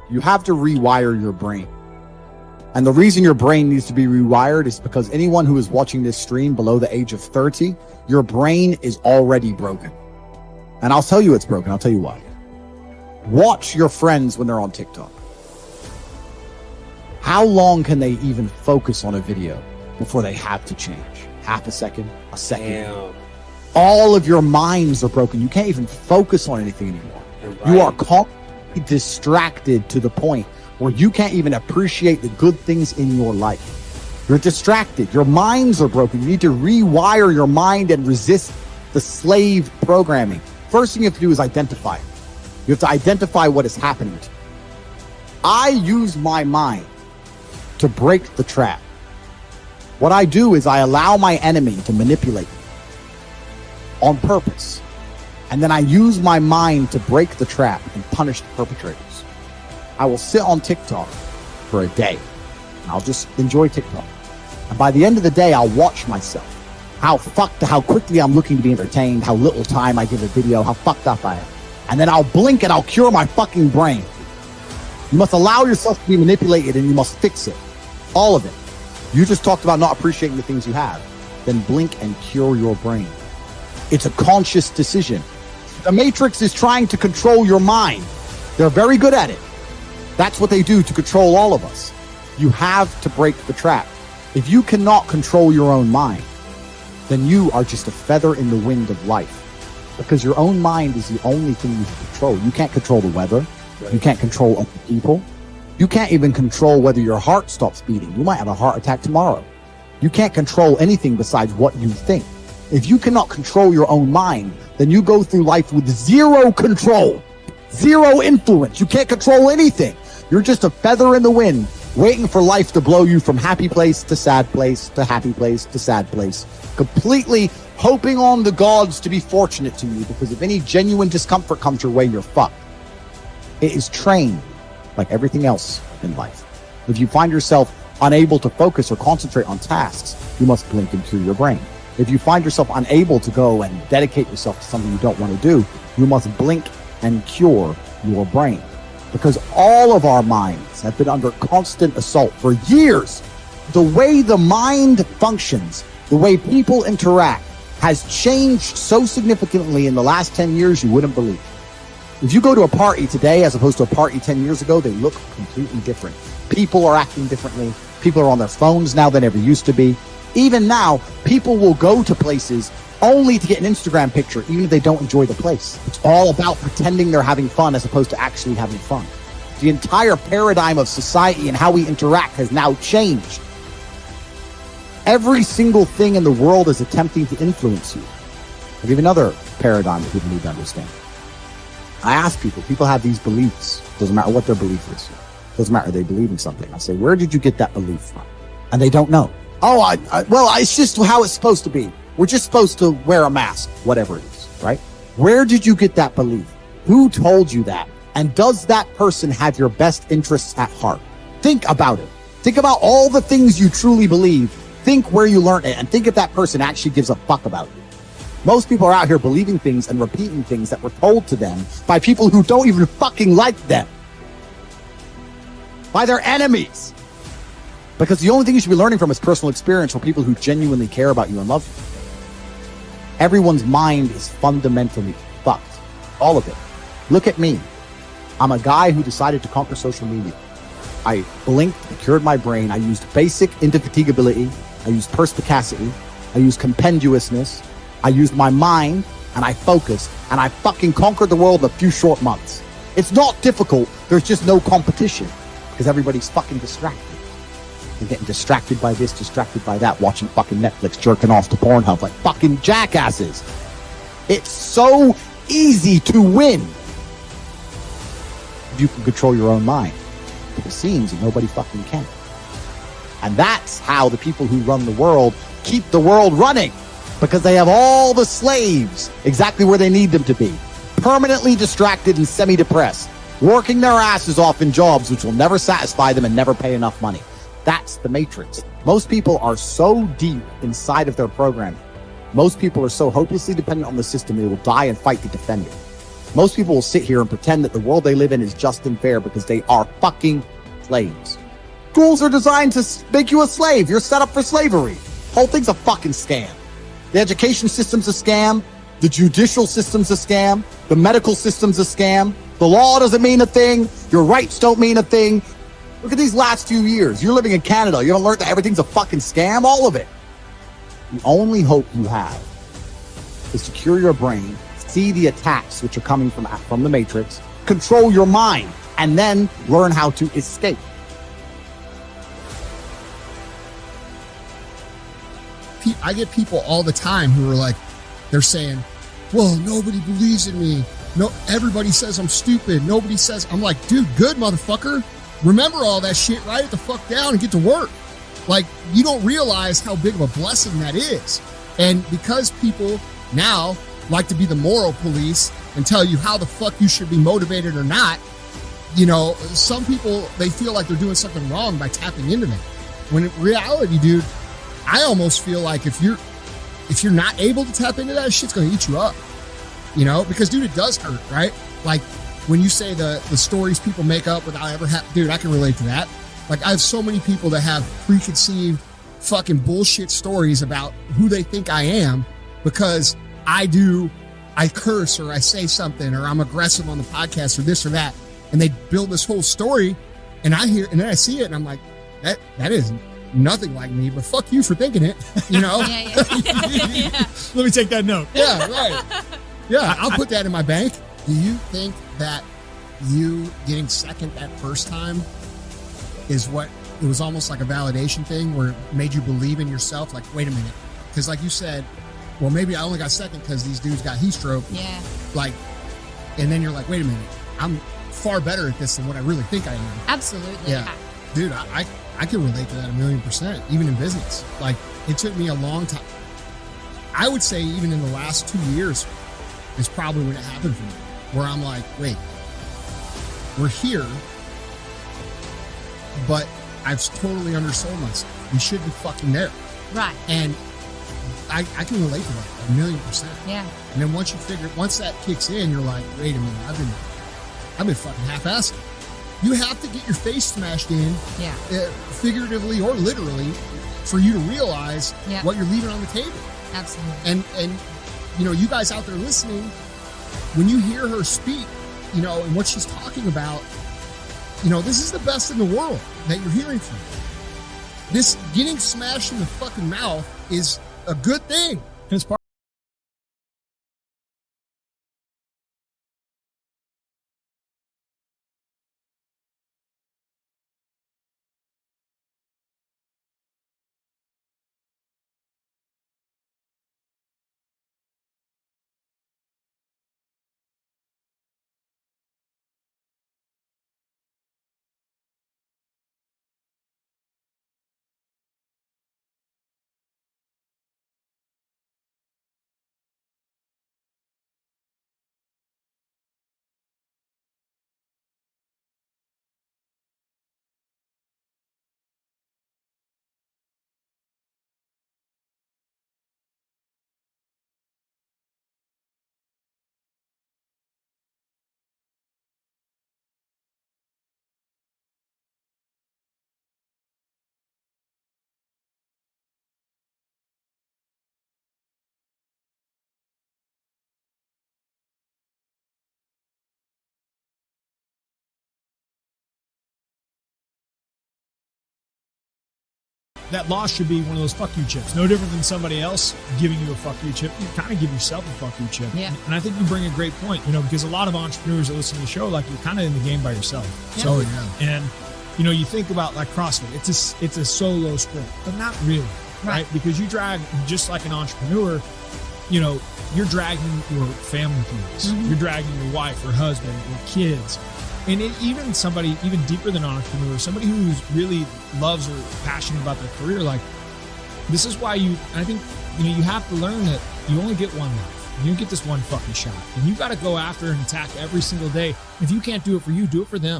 You have to rewire your brain. And the reason your brain needs to be rewired is because anyone who is watching this stream below the age of 30, your brain is already broken. And I'll tell you it's broken. I'll tell you why. Watch your friends when they're on TikTok. How long can they even focus on a video before they have to change? Half a second, a second. Damn. All of your minds are broken. You can't even focus on anything anymore. Right. You are constantly distracted to the point where you can't even appreciate the good things in your life. You're distracted. Your minds are broken. You need to rewire your mind and resist the slave programming. First thing you have to do is identify it. You have to identify what is happening to you. I use my mind to break the trap. What I do is I allow my enemy to manipulate me on purpose. And then I use my mind to break the trap and punish the perpetrators. I will sit on TikTok for a day. I'll just enjoy TikTok. And by the end of the day, I'll watch myself. How quickly I'm looking to be entertained, how little time I give a video, how fucked up I am. And then I'll blink and I'll cure my fucking brain. You must allow yourself to be manipulated and you must fix it. All of it. You just talked about not appreciating the things you have. Then blink and cure your brain. It's a conscious decision. The Matrix is trying to control your mind. They're very good at it. That's what they do to control all of us. You have to break the trap. If you cannot control your own mind, then you are just a feather in the wind of life. Because your own mind is the only thing you can control. You can't control the weather. Right. You can't control other people. You can't even control whether your heart stops beating. You might have a heart attack tomorrow. You can't control anything besides what you think. If you cannot control your own mind, then you go through life with zero control, zero influence. You can't control anything. You're just a feather in the wind, waiting for life to blow you from happy place to sad place to happy place to sad place, completely hoping on the gods to be fortunate to you, because if any genuine discomfort comes your way, you're fucked. It is trained like everything else in life. If you find yourself unable to focus or concentrate on tasks, you must blink and cure your brain. If you find yourself unable to go and dedicate yourself to something you don't want to do, you must blink and cure your brain. Because all of our minds have been under constant assault for years. The way the mind functions, the way people interact, has changed so significantly in the last 10 years you wouldn't believe. If you go to a party today as opposed to a party 10 years ago, they look completely different. People are acting differently. People are on their phones now than ever used to be. Even now, people will go to places only to get an Instagram picture, even if they don't enjoy the place. It's all about pretending they're having fun as opposed to actually having fun. The entire paradigm of society and how we interact has now changed. Every single thing in the world is attempting to influence you. I'll give you another paradigm that people need to understand. I ask people have these beliefs. Doesn't matter what their belief is. Doesn't matter, they believe in something. I say, where did you get that belief from? And they don't know. Oh, well, it's just how it's supposed to be. We're just supposed to wear a mask, whatever it is, right? Where did you get that belief? Who told you that? And does that person have your best interests at heart? Think about it. Think about all the things you truly believe. Think where you learned it, and think if that person actually gives a fuck about you. Most people are out here believing things and repeating things that were told to them by people who don't even fucking like them. By their enemies. Because the only thing you should be learning from is personal experience from people who genuinely care about you and love you. Everyone's mind is fundamentally fucked. All of it. Look at me. I'm a guy who decided to conquer social media. I blinked, I cured my brain. I used basic indefatigability. I used perspicacity. I used compendiousness. I used my mind, and I focused, and I fucking conquered the world in a few short months. It's not difficult. There's just no competition because everybody's fucking distracted. They're getting distracted by this, distracted by that, watching fucking Netflix, jerking off to Pornhub like fucking jackasses. It's so easy to win. You can control your own mind. But it seems nobody fucking can. And that's how the people who run the world keep the world running. Because they have all the slaves exactly where they need them to be. Permanently distracted and semi-depressed. Working their asses off in jobs which will never satisfy them and never pay enough money. That's the Matrix. Most people are so deep inside of their programming. Most people are so hopelessly dependent on the system they will die and fight to defend it. Most people will sit here and pretend that the world they live in is just and fair because they are fucking slaves. Schools are designed to make you a slave. You're set up for slavery. Whole thing's a fucking scam. The education system's a scam. The judicial system's a scam. The medical system's a scam. The law doesn't mean a thing. Your rights don't mean a thing. Look at these last few years. You're living in Canada. You haven't learned that everything's a fucking scam? All of it. The only hope you have is to cure your brain, see the attacks which are coming from the Matrix, control your mind, and then learn how to escape. I get people all the time who are like, they're saying, well, nobody believes in me. No, everybody says I'm stupid. Nobody says, I'm like, dude, good motherfucker. Remember all that shit, write it the fuck down and get to work. Like, you don't realize how big of a blessing that is. And because people now like to be the moral police and tell you how the fuck you should be motivated or not, you know, some people, they feel like they're doing something wrong by tapping into that. When in reality, dude, I almost feel like if you're not able to tap into that, shit's going to eat you up, you know, because dude, it does hurt, right? Like when you say the stories people make up without ever dude, I can relate to that. Like I have so many people that have preconceived fucking bullshit stories about who they think I am because I curse or I say something or I'm aggressive on the podcast or this or that. And they build this whole story and then I see it and I'm like, that is nothing like me, but fuck you for thinking it, you know? Yeah. Let me take that note. Yeah, right. Yeah, I'll put that in my bank. Do you think that you getting second that first time is what, it was almost like a validation thing where it made you believe in yourself? Like, wait a minute. Because like you said, well, maybe I only got second because these dudes got heat stroke. Yeah. Like, and then you're like, wait a minute. I'm far better at this than what I really think I am. Absolutely. Yeah. Dude, I can relate to that 1,000,000%, even in business. Like, it took me a long time. I would say even in the last 2 years is probably when it happened for me, where I'm like, wait, we're here, but I've totally undersold myself. We should be fucking there. Right. And I can relate to that 1,000,000%. Yeah. And then once that kicks in, you're like, wait a minute, I've been fucking half-assed. You have to get your face smashed in, figuratively or literally, for you to realize what you're leaving on the table. Absolutely. And you know, you guys out there listening, when you hear her speak, you know, and what she's talking about, you know, this is the best in the world that you're hearing from. This getting smashed in the fucking mouth is a good thing. And it's part that loss should be one of those fuck you chips. No different than somebody else giving you a fuck you chip. You kind of give yourself a fuck you chip. Yeah. And I think you bring a great point, you know, because a lot of entrepreneurs that listen to the show, like you're kind of in the game by yourself. Yeah. So, yeah. And, you know, you think about like CrossFit, it's a solo sport, but not really, right? Because you drag, just like an entrepreneur, you know, you're dragging your family through this. Mm-hmm. You're dragging your wife, your husband, your kids. And even somebody, even deeper than an entrepreneur, somebody who's really loves or passionate about their career, like this is why I think, you know, you have to learn that you only get one life. You get this one fucking shot. And you got to go after and attack every single day. If you can't do it for you, do it for them.